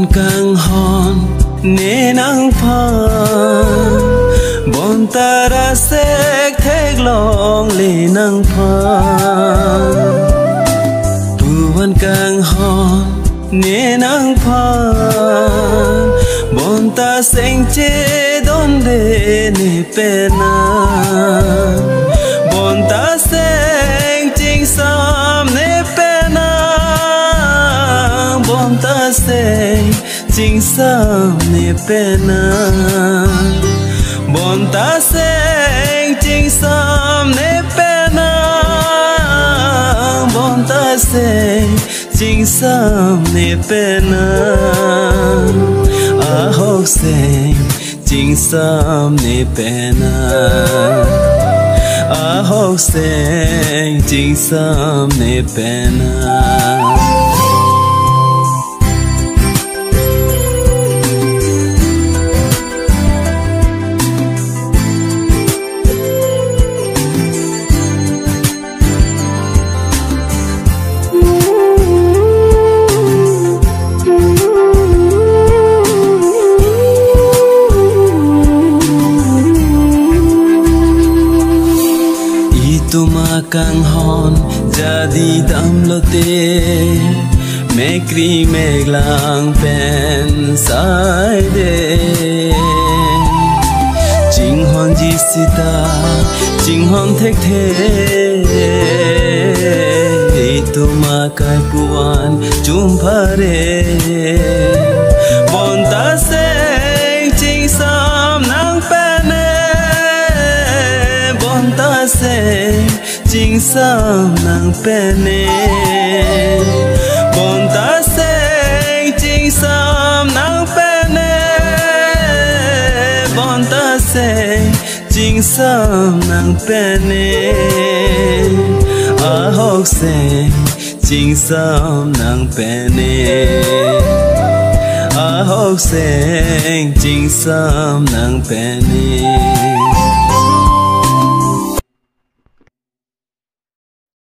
วันกลางหอนเนนังพานบนตาราเสกเทกลองเลนังพานปูวันกลางหอนเนนังพานบนตาเสงเจดอนเดเนเปนาบนตาเสงจิงสามเนเปนาบนตาเสงจิงสามเนเปนาบนตาเสงจิงสามเนเปนาบนตาเสงจิงสามเนเปนาอาหกเสงจิงสามเนเปนาอาหกเสงจิงสามเนเปนาkang hon jadi dam lote mekri meglang pen sai de jing hon ji sita jing hon thek the tu ma kai puan chum phare bon ta se jing sam nang pene bon ta se chính sam nang pene bon ta se chính sam nang pene bon ta se chính sam nang pene a hok se chính sam nang pene a hok se chính sam nang pene